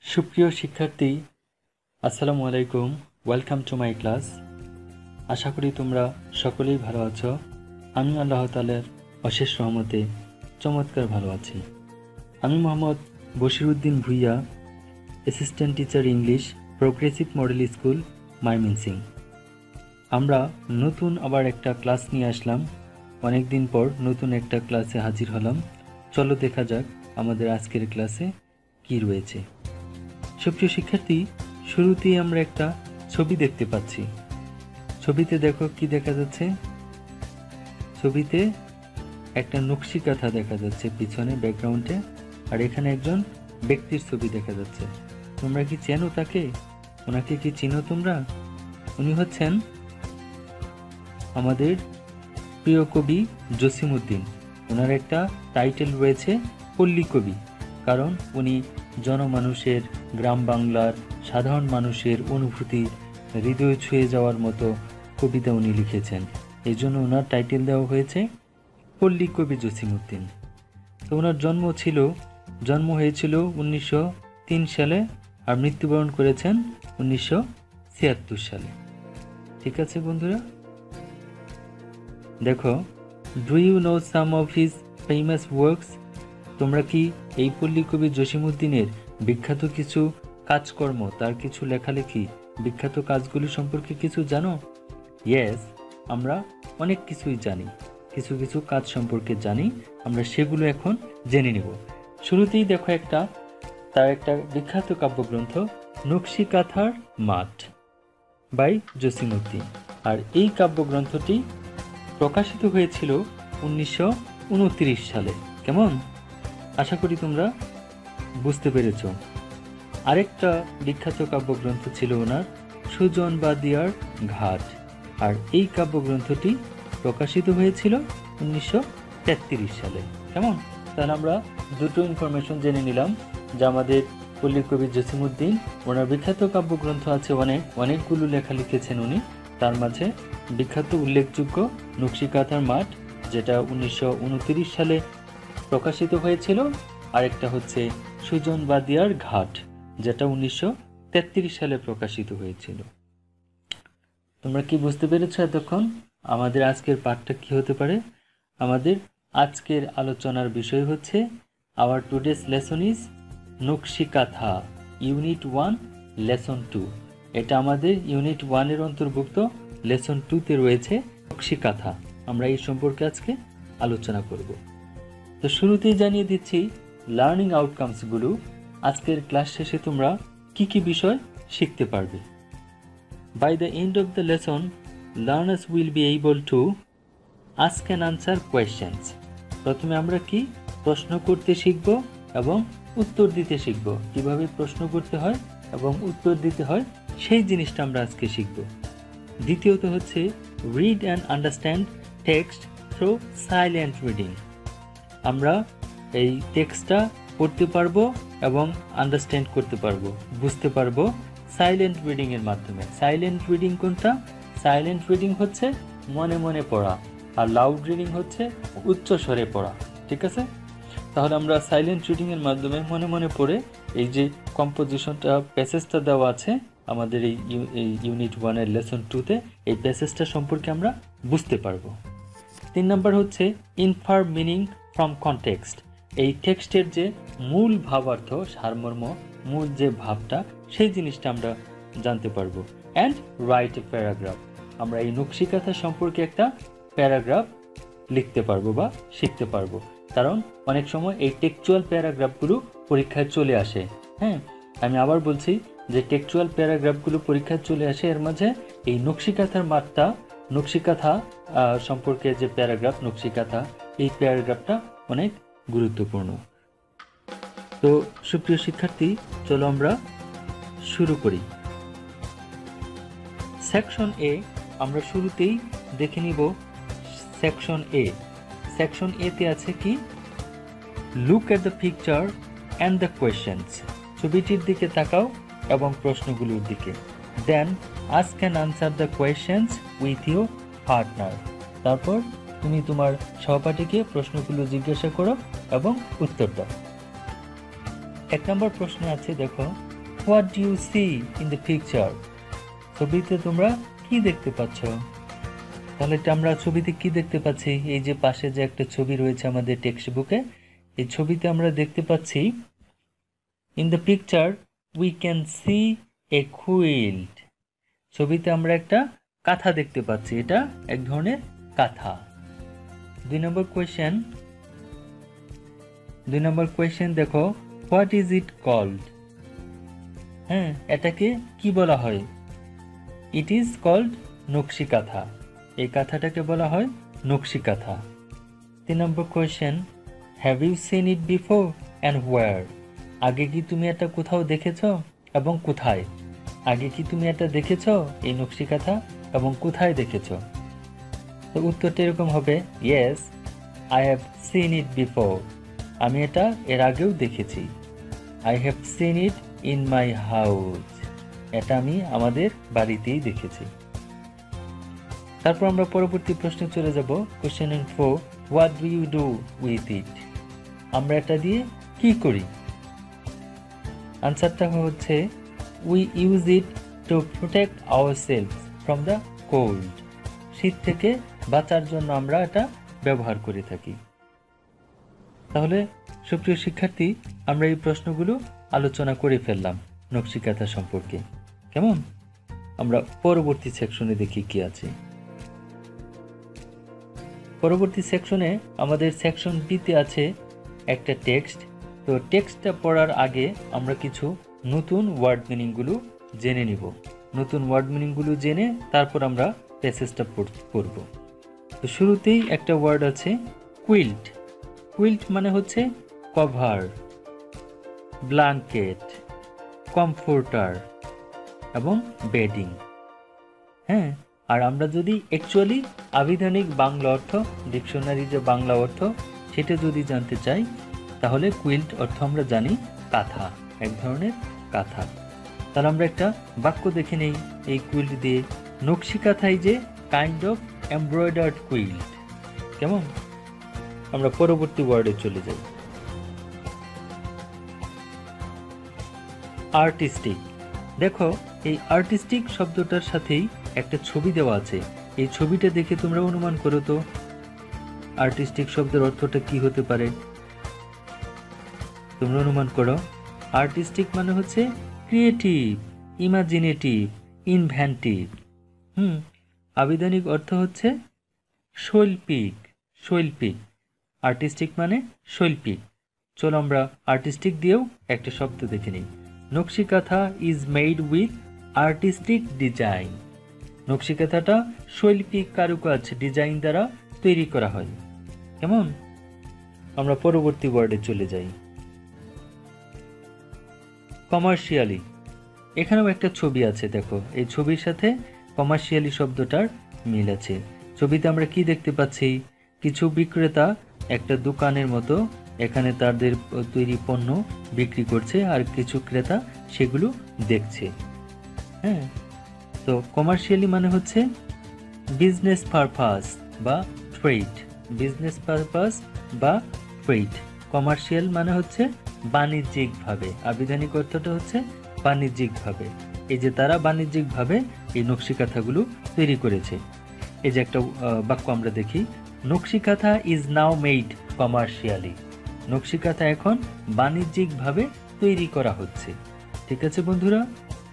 সুপ্রিয় শিক্ষার্থী, আসসালামু আলাইকুম। Welcome to my class. আশা করি তোমরা সকলেই ভালো আছো। আমি আল্লাহ তাআলার অশেষ রহমতে চমৎকার ভালো আছি। আমি Mohammad Bashiruddin Bhuiya, assistant teacher English, progressive model school, Mymensingh. আমরা নতুন আবার একটা ক্লাস নিয়ে আসলাম। অনেক দিন পর নতুন একটা ক্লাসে হাজির হলাম। চলো দেখা যাক আমাদের আজকের ক্লাসে কি রয়েছে। সুপ্রিয় শিক্ষার্থী, শুরুতেই আমরা একটা ছবি দেখতে পাচ্ছি। ছবিতে দেখো কি দেখা যাচ্ছে। ছবিতে একটা নকশি কাঁথা দেখা যাচ্ছে পিছনে ব্যাকগ্রাউন্ডে, আর এখানে একজন ব্যক্তির ছবি দেখা যাচ্ছে। তোমরা কি চেনো তাকে? ওনাকে কি চিনো তোমরা? উনি হচ্ছেন আমাদের প্রিয় কবি জসিমউদ্দিন। ওনার একটা টাইটেল রয়েছে পল্লী কবি, কারণ উনি জনমানুষের, গ্রাম বাংলার সাধারণ মানুষের অনুভূতি হৃদয় ছুঁয়ে যাওয়ার মতো কবিতা উনি লিখেছেন। এই জন্য ওনার টাইটেল দেওয়া হয়েছে পল্লী কবি জসিমউদ্দিন। তো ওনার জন্ম হয়েছিল 1903 সালে, আর মৃত্যুবরণ করেছেন 1976 সালে। ঠিক আছে বন্ধুরা, দেখো, do you know some of his famous works? তোমরা কি এই পল্লী কবি জসিমউদ্দিনের বিখ্যাত কিছু কাজকর্ম, তার কিছু লেখালেখি, বিখ্যাত কাজগুলি সম্পর্কে কিছু জানো? ইয়েস, আমরা অনেক কিছুই জানি, কিছু কিছু কাজ সম্পর্কে জানি। আমরা সেগুলো এখন জেনে নেব। শুরুতেই দেখো তার একটা বিখ্যাত কাব্যগ্রন্থ নকশি কাঁথার মাঠ বাই জসিমউদ্দিন। আর এই কাব্যগ্রন্থটি প্রকাশিত হয়েছিল 1929 সালে। কেমন? আশা করি তোমরা বুঝতে পেরেছ। আরেকটা বিখ্যাত কাব্যগ্রন্থ ছিল ওনার সুজন বাদিয়ার ঘাট, আর এই কাব্যগ্রন্থটি প্রকাশিত হয়েছিল 1933 সালে। কেমন? তাহলে আমরা দুটো ইনফরমেশন জেনে নিলাম যে আমাদের পল্লী কবি জসিমউদ্দিন, ওনার বিখ্যাত কাব্যগ্রন্থ আছে অনেকগুলো লেখা লিখেছেন উনি। তার মাঝে বিখ্যাত উল্লেখযোগ্য নকশি কাঁথার মাঠ, যেটা 1929 সালে প্রকাশিত হয়েছিল। আরেকটা হচ্ছে সুজন বাদিয়ার ঘাট, যেটা 1933 সালে প্রকাশিত হয়েছিল। তোমরা কি বুঝতে পেরেছো এতক্ষণ আমাদের আজকের পাঠটা কি হতে পারে? আমাদের আজকের আলোচনার বিষয় হচ্ছে আওয়ার টুডেস লেসন ইজ নকশি কাঁথা, ইউনিট 1 লেসন 2। এটা আমাদের ইউনিট 1 এর অন্তর্ভুক্ত। লেসন 2তে রয়েছে নকশি কাঁথা। আমরা এই সম্পর্কে আজকে আলোচনা করব। তো শুরুতেই জানিয়ে দিচ্ছি লার্নিং আউটকামসগুলো। আজকের ক্লাস শেষে তোমরা কি কি বিষয় শিখতে পারবে। By the end of the lesson, learners will be able to ask and answer questions. প্রথমে আমরা কি প্রশ্ন করতে শিখব এবং উত্তর দিতে শিখব। কিভাবে প্রশ্ন করতে হয় এবং উত্তর দিতে হয় সেই জিনিসটা আমরা আজকে শিখব। দ্বিতীয়ত হচ্ছে read and understand text through silent reading. আমরা এই টেক্সটটা পড়তে পারবো এবং আন্ডারস্ট্যান্ড করতে পারবো, বুঝতে পারবো সাইলেন্ট রিডিং এর মাধ্যমে। সাইলেন্ট রিডিং কোনটা? সাইলেন্ট রিডিং হচ্ছে মনে মনে পড়া, আর লাউড রিডিং হচ্ছে উচ্চ স্বরে পড়া। ঠিক আছে? তাহলে আমরা সাইলেন্ট রিডিং এর মাধ্যমে মনে মনে পড়ে এই যে কম্পোজিশনটা, প্যাসেজটা দেওয়া আছে আমাদের এই ইউনিট 1 এর লেসন 2তে, এই প্যাসেজটা সম্পর্কে আমরা বুঝতে পারবো। 3 নাম্বার হচ্ছে ইনফার মিনিং ফ্রম কনটেক্সট। এই টেক্সটের যে মূল ভাবার্থ, সারমর্ম, মূল যে ভাবটা, সেই জিনিসটা আমরা জানতে পারবো। And right a paragraph. আমরা এই নকশি কাঁথা সম্পর্কে একটা প্যারাগ্রাফ লিখতে পারবো বা শিখতে পারবো, কারণ অনেক সময় এই টেক্সচুয়াল প্যারাগ্রাফগুলো পরীক্ষায় চলে আসে। হ্যাঁ, আমি আবার বলছি যে টেক্সচুয়াল প্যারাগ্রাফগুলো পরীক্ষায় চলে আসে। এর মাঝে এই নকশি কাঁথার মাঠটা, নকশি কাঁথা সম্পর্কে যে প্যারাগ্রাফ, নকশি কাঁথা, এই প্যারাগ্রাফটা অনেক গুরুত্বপূর্ণ। তো সুপ্রিয় শিক্ষার্থী, চলো আমরা শুরু করি। সেকশন এ আমরা শুরুতেই দেখে নিব। সেকশন এ, সেকশন এ তে আছে কি? Look at the picture and the questions. ছবিটির দিকে তাকাও এবং প্রশ্নগুলোর দিকে। Then ask and answer the questions with your partner. তারপর তুমি তোমার সহপাঠীকে প্রশ্নগুলো জিজ্ঞাসা করো এবং উত্তর দাও। 1 নম্বর প্রশ্নে আছে, দেখো, what do you see in the picture? ছবিতে তোমরা কি দেখতে পাচ্ছ? তাহলে এটা আমরা ছবিতে কি দেখতে পাচ্ছি? এই যে পাশে যে একটা ছবি রয়েছে আমাদের টেক্সট বুকে, এই ছবিতে আমরা দেখতে পাচ্ছি in the picture we can see A quilt. ছবিতে আমরা একটা কাঁথা দেখতে পাচ্ছি, এটা এক ধরনের কাঁথা। 2 নম্বর কোয়েশ্চেন দেখো, হোয়াট ইজ ইট কল্ড? হ্যাঁ, এটাকে কি বলা হয়? ইট ইজ কল্ড নকশি কাঁথা। এই কাঁথাটাকে বলা হয় nakshi kantha. 3 number question, have you seen it before and where? আগে কি তুমি এটা কোথাও দেখেছো এবং কোথায়? আগে কি তুমি এটা দেখেছো এই নকশি কাঁথা এবং কোথায় দেখেছো? তো উত্তরটা এরকম হবে, yes I have seen it before. আমি এটা এর আগেও দেখেছি। I have seen it in my house. এটা আমি আমাদের বাড়িতেই দেখেছি। তারপর আমরা পরবর্তী প্রশ্নে চলে যাব। Question number 4, what do you do with it? আমরা এটা দিয়ে কি করি? আনসারটা হচ্ছে we use it to protect ourselves from the cold. শীত থেকে বাঁচার জন্য আমরা এটা ব্যবহার করে থাকি। তাহলে সুপ্রিয় শিক্ষার্থী, আমরা এই প্রশ্নগুলো আলোচনা করে ফেললাম নকশি কাঁথা সম্পর্কে। কেমন? আমরা পরবর্তী সেকশনে দেখি কি আছে। পরবর্তী সেকশনে আমাদের সেকশন বিতে আছে একটা টেক্সট। তো টেক্সটটা পড়ার আগে আমরা কিছু নতুন ওয়ার্ড মিনিংগুলো জেনে নিব। নতুন ওয়ার্ড মিনিংগুলো জেনে তারপর আমরা প্যাসেজটা পড়ব। তো শুরুতেই একটা ওয়ার্ড আছে কুইল্ট। কুইল্ট মানে হচ্ছে কভার, ব্ল্যাঙ্কেট, কমফোর্টার এবং বেডিং। হ্যাঁ, আর আমরা যদি অ্যাকচুয়ালি আবিধানিক বাংলা অর্থ, ডিকশনারি যে বাংলা অর্থ, সেটা যদি জানতে চাই তাহলে কুইল্ট অর্থ আমরা জানি কাঁথা, এক ধরনের কাঁথা। তাহলে আমরা একটা বাক্য দেখে নেই এই কুইল্ট দিয়ে। নকশি কাঁথাই যে কাইন্ড অফ এমব্রয়ডার্ড কুইল্ট। কেমন? আমরা পরবর্তী ওয়ার্ডে চলে যাই। আর্টিস্টিক। দেখো, এই আর্টিস্টিক শব্দটার সাথেই একটা ছবি দেওয়া আছে। এই ছবিটা দেখে তোমরা অনুমান করো তো আর্টিস্টিক শব্দের অর্থটা কি হতে পারে? তোমরা অনুমান করো। আর্টিস্টিক মানে হচ্ছে ক্রিয়েটিভ, ইমাজিনেটিভ, ইনভেন্টিভ। আবিধানিক অর্থ হচ্ছে শৈল্পিক। শৈল্পিক, আর্টিস্টিক মানে শৈল্পিক। চলো আমরা আর্টিস্টিক দিয়েও একটা শব্দ দেখে নিই। নকশি kantha is made with artistic design. নকশি কাঁথাটা শৈল্পিক কারুকাজ ডিজাইন দ্বারা তৈরি করা হয়। কেমন? আমরা পরবর্তী ওয়ার্ডে চলে যাই। কমার্শিয়ালি। এখানেও একটা ছবি আছে, দেখো এই ছবির সাথে কমার্শিয়ালি শব্দটার মিল আছে। ছবিতে আমরা কি দেখতে পাচ্ছি? কিছু বিক্রেতা একটা দোকানের মতো এখানে তাদের তৈরি পণ্য বিক্রি করছে, আর কিছু ক্রেতা সেগুলো দেখছে। হ্যাঁ, তো কমার্শিয়ালি মানে হচ্ছে বিজনেস পারপাস বা ট্রেড। বিজনেস পারপাস বা ট্রেড। কমার্শিয়াল মানে হচ্ছে বাণিজ্যিকভাবে। আবিধানিক অর্থটা হচ্ছে বাণিজ্যিকভাবে। এই যে তারা বাণিজ্যিকভাবে এই নকশি কাঁথাগুলো তৈরি করেছে। এই যে একটা বাক্য আমরা দেখি, নকশি kantha is now made commercially. নকশি কাঁথা এখন বাণিজ্যিকভাবে তৈরি করা হচ্ছে। ঠিক আছে বন্ধুরা,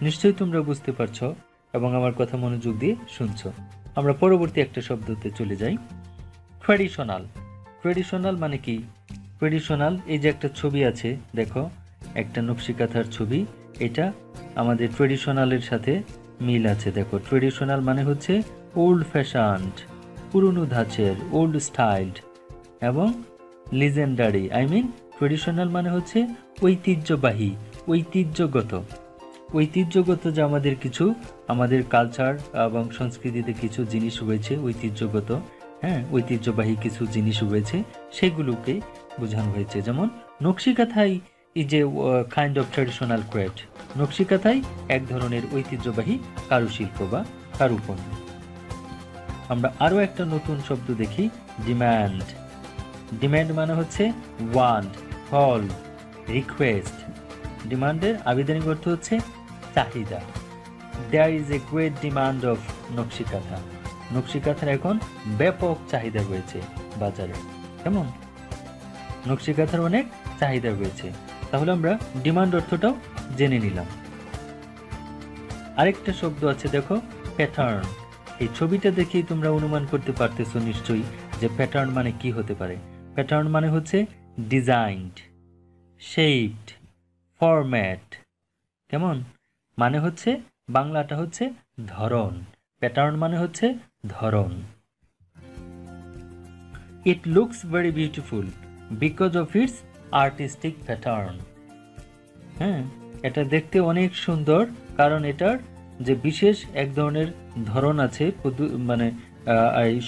নিশ্চয়ই তোমরা বুঝতে পারছো এবং আমার কথা মনোযোগ দিয়ে শুনছো। আমরা পরবর্তী একটা শব্দতে চলে যাই। ট্র্যাডিশনাল। ট্র্যাডিশনাল মানে কি? ট্র্যাডিশনাল, এই যে একটা ছবি আছে, দেখো একটা নকশি কাঁথার ছবি, এটা আমাদের ট্র্যাডিশনালের সাথে মিল আছে। দেখো, ট্র্যাডিশনাল মানে হচ্ছে ওল্ড ফ্যাশনড, পুরনো ধাঁচের, ওল্ড স্টাইলড এবং লিজেন্ডারি। ট্র্যাডিশনাল মানে হচ্ছে ঐতিহ্যবাহী, ঐতিহ্যগত। ঐতিহ্যগত যে আমাদের কিছু, আমাদের কালচার এবং সংস্কৃতিতে কিছু জিনিস রয়েছে ঐতিহ্যগত, হ্যাঁ, ঐতিহ্যবাহী কিছু জিনিস রয়েছে, সেগুলোকে বোঝানো হয়েছে। যেমন নকশি কাঁথাই is a kind of traditional craft. Nakshi কাঁথাই এক ধরনের ঐতিহ্যবাহী কারুশিল্প বা কারুপণ্য। আমরা আরও একটা নতুন শব্দ দেখি, ডিম্যান্ড। ডিম্যান্ড মানে হচ্ছে ওয়ান্ট, কল, রিকোয়েস্ট। ডিমান্ডের আবিধানিক অর্থ হচ্ছে চাহিদা। There is a great demand of nakshi kantha. নকশি কাঁথার এখন ব্যাপক চাহিদা রয়েছে বাজারে। কেমন? নকশি কাঁথার অনেক চাহিদা রয়েছে। তাহলে আমরা ডিমান্ড অর্থটাও জেনে নিলাম। আরেকটা শব্দ আছে দেখো, প্যাটার্ন। এই ছবিটা দেখেই তোমরা অনুমান করতে পারতেছো নিশ্চয়ই যে প্যাটার্ন মানে কি হতে পারে। প্যাটার্ন মানে হচ্ছে ডিজাইনড, শেপড, ফরম্যাট। কেমন? মানে হচ্ছে বাংলাটা হচ্ছে ধরন। প্যাটার্ন মানে হচ্ছে ধরন। It looks very beautiful because of its artistic pattern. হ্যাঁ, এটা দেখতে অনেক সুন্দর কারণ এটার যে বিশেষ এক ধরনের ধরন আছে, মানে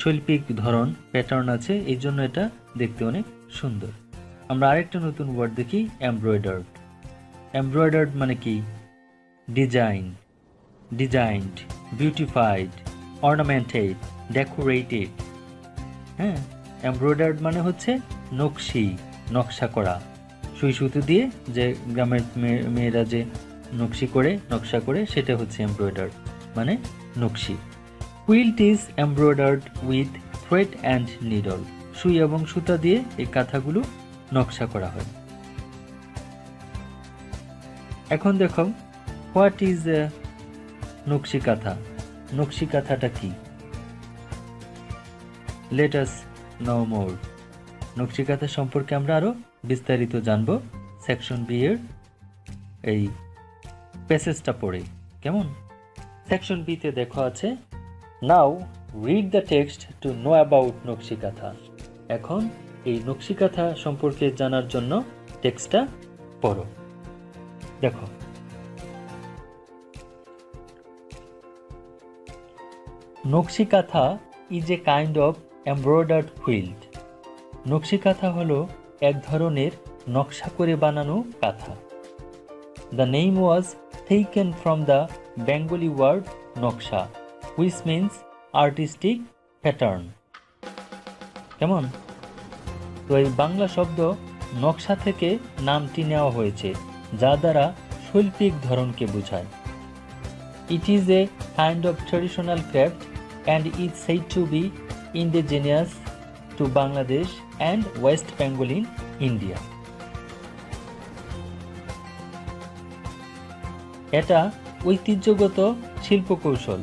শৈল্পিক ধরন, প্যাটার্ন আছে, এই জন্য এটা দেখতে অনেক সুন্দর। আমরা আরেকটা নতুন ওয়ার্ড দেখি, এমব্রয়ডার্ড। এমব্রয়ডার্ড মানে কি? Design, designed, beautified, অর্নামেন্টেড, decorated. হ্যাঁ, এমব্রয়ডার্ড মানে হচ্ছে নকশি, নকশা করা। সুই সুতো দিয়ে যে গ্রামের মেয়েরা যে নকশি করে, নকশা করে, সেটা হচ্ছে এমব্রয়ডার্ড মানে নকশি। Quilt is embroidered with thread and needle. সুই এবং সুতা দিয়ে এই কাঁথাগুলো নকশা করা হয়। এখন দেখো, হোয়াট ইজ নকশি কাঁথা? নকশি কাঁথাটা কি? Let us know more. নকশি কাঁথা সম্পর্কে আমরা আরো বিস্তারিত জানব সেকশন বি এর এই প্যাসেজটা পড়ে। কেমন? সেকশন বি তে দেখো আছে, now read the text to know about নকশি কাঁথা। এখন এই নকশি কাঁথা সম্পর্কে জানার জন্য টেক্সটটা পড়ো। দেখো, নকশি kantha is a kind of embroidered quilt. নকশি কাঁথা হলো এক ধরনের নকশা করে বানানো কাঁথা। The name was taken from the Bengali word নকশা, which means artistic pattern. কেমন? তো এই বাংলা শব্দ নকশা থেকে নামটি নেওয়া হয়েছে, যা দ্বারা শৈল্পিক ধরনকে বোঝায়। It is a kind of traditional craft and is said to be indigenous to Bangladesh and West Bengal in India. এটা ঐতিহ্যগত শিল্পকৌশল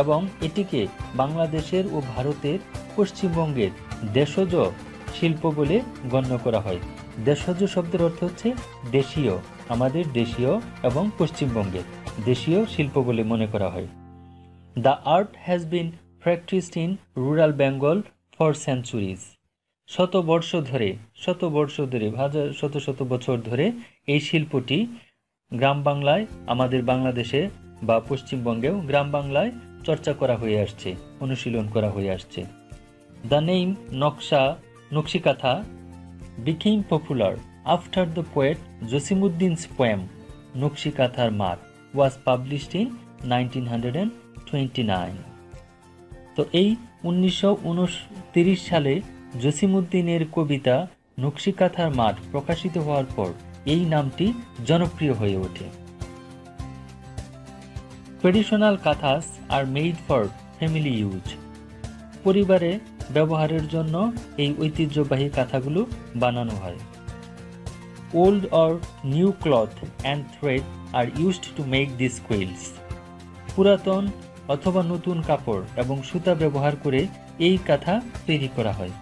এবং এটিকে বাংলাদেশের ও ভারতের পশ্চিমবঙ্গের দেশজ শিল্প বলে গণ্য করা হয়। দেশজ শব্দের অর্থ হচ্ছে দেশীয়, আমাদের দেশীয় এবং পশ্চিমবঙ্গের দেশীয় শিল্প বলে মনে করা হয়। The art has been practiced in rural Bengal for centuries. শত বছর ধরে এই শিল্পটি গ্রাম বাংলায়, আমাদের বাংলাদেশে বা পশ্চিমবঙ্গেও গ্রাম বাংলায় চর্চা করা হয়ে আসছে, অনুশীলন করা হয়ে আসছে। দ্য নেম নকশি কাঁথা became popular after the poet Josimuddin's poem নকশি কাঁথার মাঠ was published in 1929. তো এই 1929 সালে জসিমুদ্দিনের কবিতা নকশি কাঁথার মাঠ প্রকাশিত হওয়ার পর এই নামটি জনপ্রিয় হয়ে ওঠে। Traditional kanthas are made for family use. পরিবারে ব্যবহারের জন্য এই ঐতিহ্যবাহী কাঁথাগুলো বানানো হয়। Old or new cloth and thread are used to make this quilts. পুরাতন অথবা নতুন কাপড় এবং সুতা ব্যবহার করে এই কাঁথা তৈরি করা হয়।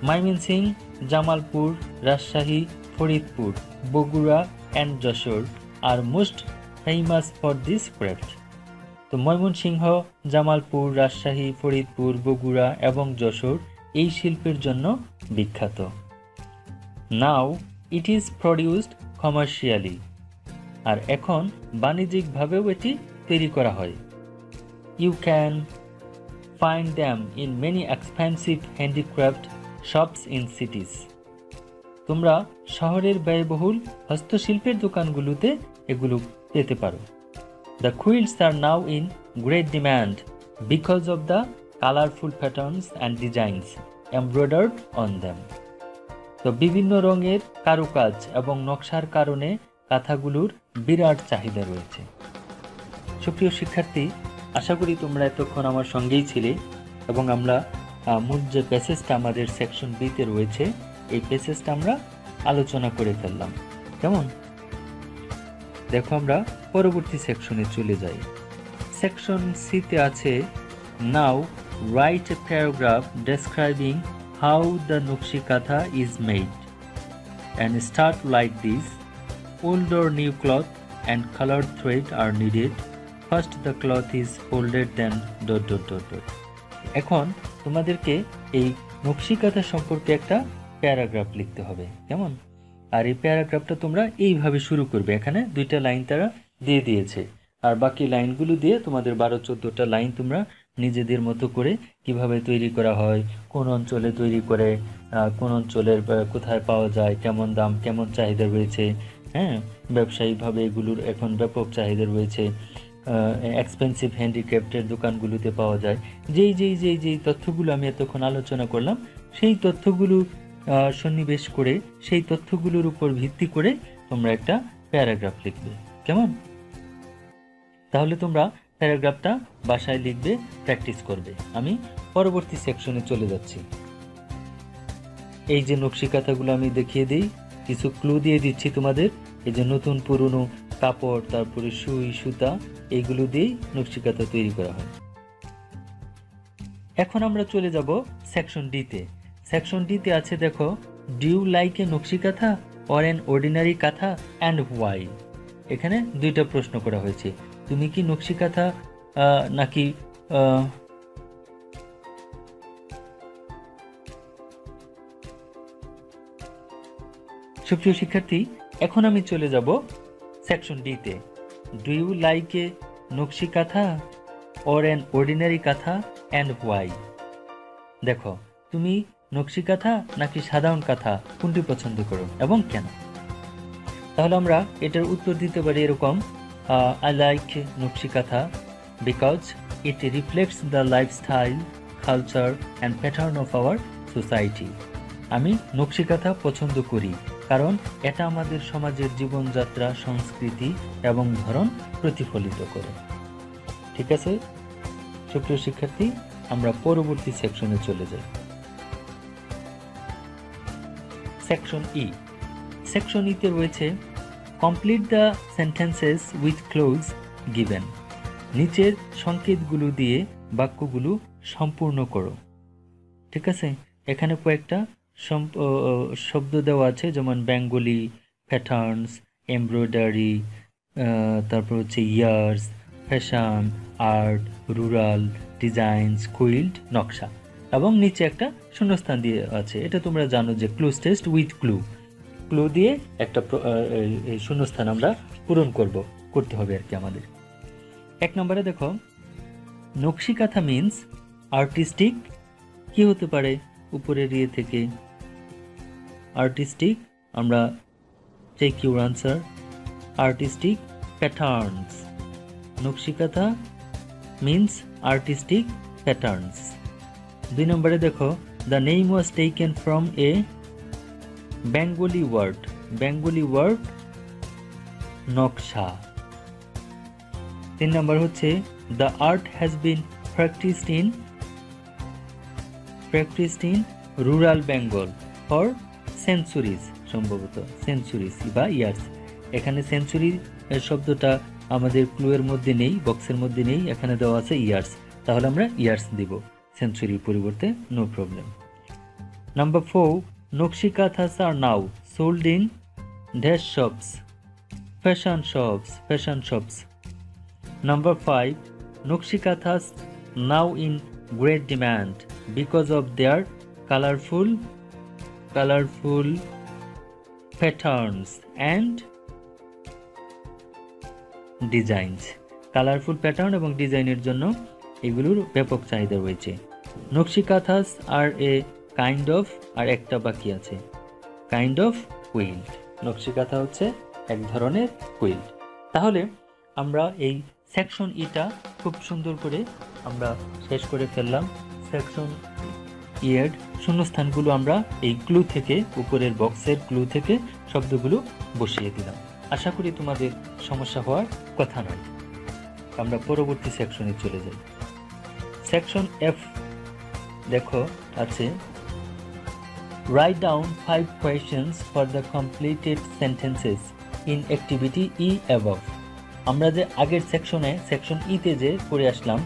Mymensingh, Jamalpur, Rajshahi, Faridpur, Bogura and Jessore are most famous for this craft. তো ময়মনসিংহ, জামালপুর, রাজশাহী, ফরিদপুর, বগুড়া এবং যশোর এই শিল্পের জন্য বিখ্যাত। Now it is produced commercially. আর এখন বাণিজ্যিকভাবেও এটি তৈরি করা হয়। You can find them in many expensive handicraft shops in cities. তোমরা শহরের ব্যয়বহুল হস্তশিল্পের দোকানগুলোতে এগুলো পেতে পারো। The quilts are now in great demand because of the colorful patterns and designs embroidered on them. তো বিভিন্ন রঙের কারুকাজ এবং নকশার কারণে কাঁথাগুলোর বিরাট চাহিদা রয়েছে। সুপ্রিয় শিক্ষার্থী, আশা করি তোমরা এতক্ষণ আমার সঙ্গেই ছিলে এবং আমরা মূল যে প্যাসেজটা আমাদের সেকশন বিতে রয়েছে এই প্যাসেজটা আমরা আলোচনা করে ফেললাম। কেমন? দেখো আমরা পরবর্তী সেকশনে চলে যাই। সেকশন সিতে আছে now write a paragraph describing how the nakshi kantha is made and start like this. Old or new cloth and colored thread are needed. First the cloth is folded, then ... এখন তোমাদেরকে এই নকশি কাঁথা সম্পর্কে একটা প্যারাগ্রাফ লিখতে হবে। কেমন? আর এই প্যারাগ্রাফটা তোমরা এইভাবে শুরু করবে। এখানে 2টা লাইন তারা দিয়ে দিয়েছে, আর বাকি লাইনগুলো দিয়ে তোমাদের 12-14টা লাইন তোমরা নিজেদের মতো করে কিভাবে তৈরি করা হয়, কোন অঞ্চলে তৈরি করে, কোন অঞ্চলের কোথায় পাওয়া যায়, কেমন দাম, কেমন চাহিদা রয়েছে, হ্যাঁ, ব্যবসায়িকভাবে এগুলোর এখন ব্যাপক চাহিদা রয়েছে, এক্সপেন্সিভ হ্যান্ডিক্রাফটের দোকানগুলোতে পাওয়া যায়, যেই তথ্যগুলো আমি এতক্ষণ আলোচনা করলাম সেই তথ্যগুলো সন্নিবেশ করে সেই তথ্যগুলোর উপর ভিত্তি করে তোমরা একটা প্যারাগ্রাফ লিখবে। কেমন? তাহলে তোমরা প্যারাগ্রাফটা বাসায় লিখবে, প্র্যাকটিস করবে। আমি পরবর্তী সেকশনে চলে যাচ্ছি। এই যে নকশি কাঁথাগুলো আমি দেখিয়ে দিই, কিছু ক্লু দিয়ে দিচ্ছি তোমাদের। এই যে নতুন পুরনো কাপড়, তারপরে সুই সুতা, এইগুলো দিয়েই নকশি কাঁথা তৈরি করা হয়। এখন আমরা চলে যাব সেকশন ডিতে। সেকশন ডিতে আছে দেখো, ডু ইউ লাইক এ নকশি কাঁথা অর অ্যান অর্ডিনারি কাঁথা অ্যান্ড হোয়াই। এখানে 2টা প্রশ্ন করা হয়েছে। তুমি কি নকশি কাঁথা নাকি সুপ্রিয় শিক্ষার্থী, এখন আমি চলে যাব সেকশন ডিতে। ডু ইউ লাইক এ নকশি কাঁথা অর অ্যান অর্ডিনারি কাঁথা অ্যান্ড হোয়াই। দেখো, তুমি নকশি কাঁথা নাকি সাধারণ কাঁথা কোনটি পছন্দ করো এবং কেন? তাহলে আমরা এটার উত্তর দিতে পারি এরকম, I like নকশি কাঁথা because it reflects the lifestyle, culture and pattern of our society. আমি নকশি কাঁথা পছন্দ করি কারণ এটা আমাদের সমাজের জীবনযাত্রা, সংস্কৃতি এবং ধরন প্রতিফলিত করে। ঠিক আছে সুপ্রিয় শিক্ষার্থী, আমরা পরবর্তী সেকশনে চলে যাই। সেকশন ই। সেকশন ইতে রয়েছে complete the sentences with close given. নিচের সংকেতগুলো দিয়ে বাক্যগুলো সম্পূর্ণ করো। ঠিক আছে, এখানে কয়েকটা শব্দ দেওয়া আছে, যেমন বেঙ্গলি, প্যাটার্নস, এমব্রয়ডারি, তারপর হচ্ছে years, fashion, art, rural, designs, quilt, নকশা, এবং নিচে একটা শূন্যস্থান দিয়ে আছে। এটা তোমরা জানো যে clues test with clue. Clue দিয়ে একটা শূন্যস্থান আমরা পূরণ করতে হবে আর কি আমাদের। 1 নম্বরে দেখো, নকশি কাঁথা মিন্স আর্টিস্টিক। কি হতে পারে উপরের ইয়ে থেকে? আর্টিস্টিক, আমরা check your answer. Artistic patterns. Nakshi kantha means artistic patterns. 2 নম্বরে দেখো, the name was taken from a Bengali word. Bengali word naksha. 3 নম্বর হচ্ছে, the art has been practiced in rural Bengal for centuries. সম্ভবত সেঞ্চুরিজ বা ইয়ার্স। এখানে সেঞ্চুরি শব্দটা আমাদের ক্লুয়ের মধ্যে নেই, বক্সের মধ্যে নেই, এখানে দেওয়া আছে ইয়ার্স। তাহলে আমরা ইয়ার্স দিব সেঞ্চুরির পরিবর্তে, no problem. Number 4, nakshi kanthas are now sold in dash shops, fashion shops. Number 5, nakshi kanthas now in great demand because of their colorful patterns and designs. Colourful pattern এবং ডিজাইনের জন্য এগুলোর ব্যাপক চাহিদা রয়েছে। নকশি কাঁথাস আর এ কাইন্ড অফ, আর একটা বাকি আছে, কাইন্ড অফ কুইল্ট। নকশি কাঁথা হচ্ছে এক ধরনের কুইল্ট। তাহলে আমরা এই সেকশন ইটা খুব সুন্দর করে আমরা শেষ করে ফেললাম। সেকশন ইয়ের শূন্যস্থানগুলো আমরা এই ক্লু থেকে, উপরের বক্সের ক্লু থেকে শব্দগুলো বসিয়ে দিলাম। আশা করি তোমাদের সমস্যা হওয়ার কথা নয়। আমরা পরবর্তী সেকশনে চলে যাই। সেকশন এফ দেখো আছে, write down 5 questions for the completed sentences in activity E above। আমরা যে আগের সেকশনে সেকশন ইতে যে করে আসলাম,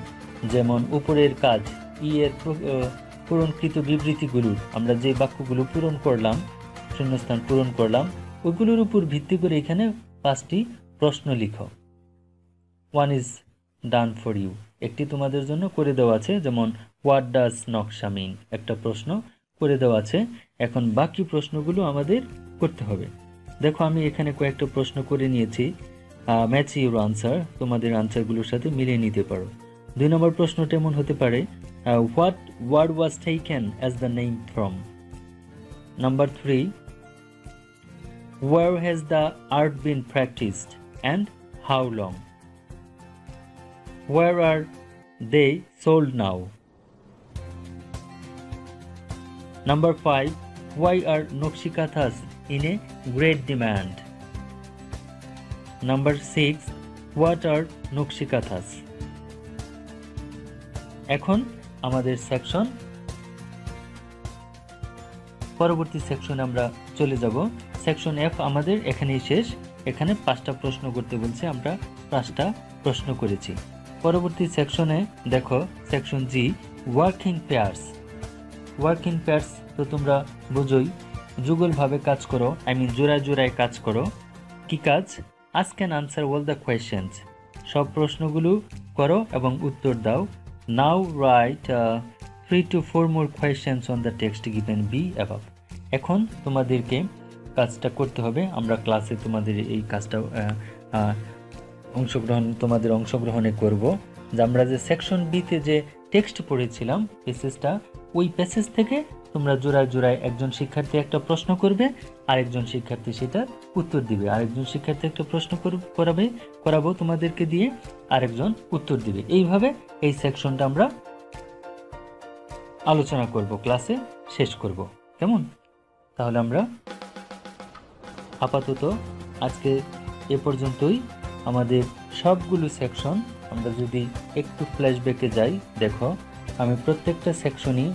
যেমন উপরের কাজ ই এর পূরণকৃত বিবৃতিগুলোর আমরা যে বাক্যগুলো পূরণ করলাম, শূন্যস্থান পূরণ করলাম, ওইগুলোর উপর ভিত্তি করে এখানে 5টি প্রশ্ন লিখো। 1 is done for you, একটি তোমাদের জন্য করে দেওয়া আছে, যেমন হোয়াট ডাজ নকশা মিন, একটা প্রশ্ন করে দেওয়া আছে। এখন বাকি প্রশ্নগুলো আমাদের করতে হবে। দেখো আমি এখানে কয়েকটা প্রশ্ন করে নিয়েছি, ম্যাচ ইউর আনসার, তোমাদের আনসারগুলোর সাথে মিলিয়ে নিতে পারো। 2 নম্বর প্রশ্নটা এমন হতে পারে, what word was taken as the name from. Number 3, where has the art been practiced and how long? Where are they sold now? Number 5, why are Nokshikathas in a great demand? Number 6, what are Nokshikathas? এখন আমাদের section, পরবর্তী সেকশনে আমরা চলে যাব। Section F আমাদের এখানেই শেষ। এখানে 5টা প্রশ্ন করতে বলছে, আমরা 5টা প্রশ্ন করেছি। পরবর্তী সেকশনে দেখো সেকশন জি, ওয়ার্কিং পেয়ার্স। ওয়ার্কিং পেয়ার্স তো তোমরা বুঝোই, যুগলভাবে কাজ করো, জোড়ায় জোড়ায় কাজ করো। কি কাজ? Ask and answer all the questions, সব প্রশ্নগুলো করো এবং উত্তর দাও। নাও right 3 to 4 more questions on the text given B above। এখন তোমাদেরকে কাজটা করতে হবে। আমরা ক্লাসে তোমাদের এই কাজটা অংশগ্রহণে করব। যে আমরা যে সেকশন বিতে যে টেক্সট পড়েছিলাম প্যাসেজটা, ওই প্যাসেজ থেকে তোমরা জোড়ায় জোড়ায় একজন শিক্ষার্থী একটা প্রশ্ন করবে, আরেকজন শিক্ষার্থী সেটার উত্তর দিবে। আরেকজন শিক্ষার্থী একটা প্রশ্ন করাবো তোমাদেরকে দিয়ে, আরেকজন উত্তর দিবে। এইভাবে এই সেকশনটা আমরা আলোচনা করব, ক্লাসে শেষ করব। কেমন? তাহলে আমরা আপাতত আজকে এ পর্যন্তই। আমাদের সবগুলো সেকশন আমরা যদি একটু ফ্ল্যাশব্যাকে যাই, দেখো আমি প্রত্যেকটা সেকশনই,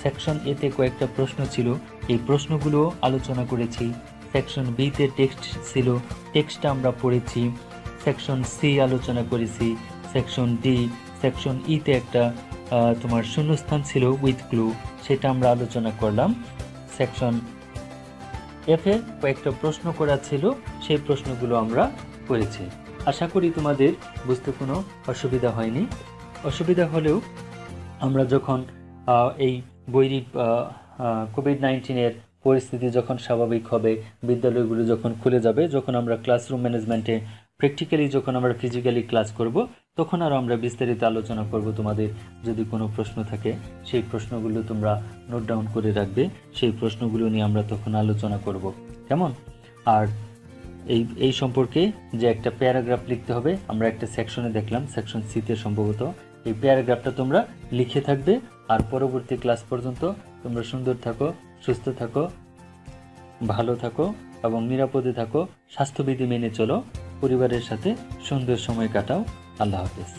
সেকশন এতে কয়েকটা প্রশ্ন ছিল, এই প্রশ্নগুলো আলোচনা করেছি। সেকশন বিতে টেক্সট ছিল, টেক্সটটা আমরা পড়েছি। সেকশন সি আলোচনা করেছি। সেকশন ডি, সেকশন ইতে একটা তোমার শূন্যস্থান ছিল উইথ ক্লু, সেটা আমরা আলোচনা করলাম। সেকশন এফে কয়েকটা প্রশ্ন করা ছিল, সেই প্রশ্নগুলো আমরা করেছি। আশা করি তোমাদের বুঝতে কোনো অসুবিধা হয়নি। অসুবিধা হলেও আমরা যখন এই বৈরিক কোভিড-19 পরিস্থিতি যখন স্বাভাবিক হবে, বিদ্যালয়গুলো যখন খুলে যাবে, যখন আমরা ক্লাসরুম ম্যানেজমেন্টে প্র্যাকটিক্যালি যখন আমরা ফিজিক্যালি ক্লাস করব, তখন আরও আমরা বিস্তারিত আলোচনা করব। তোমাদের যদি কোনো প্রশ্ন থাকে সেই প্রশ্নগুলো তোমরা নোট ডাউন করে রাখবে, সেই প্রশ্নগুলো নিয়ে আমরা তখন আলোচনা করব। কেমন? আর এই সম্পর্কে যে একটা প্যারাগ্রাফ লিখতে হবে, আমরা একটা সেকশনে দেখলাম, সেকশন সিতে সম্ভবত, এই প্যারাগ্রাফটা তোমরা লিখে থাকবে। আর পরবর্তী ক্লাস পর্যন্ত তোমরা সুন্দর থাকো, সুস্থ থাকো, ভালো থাকো এবং নিরাপদে থাকো, স্বাস্থ্যবিধি মেনে চলো, পরিবারের সাথে সুন্দর সময় কাটাও। আল্লাহ হাফেজ।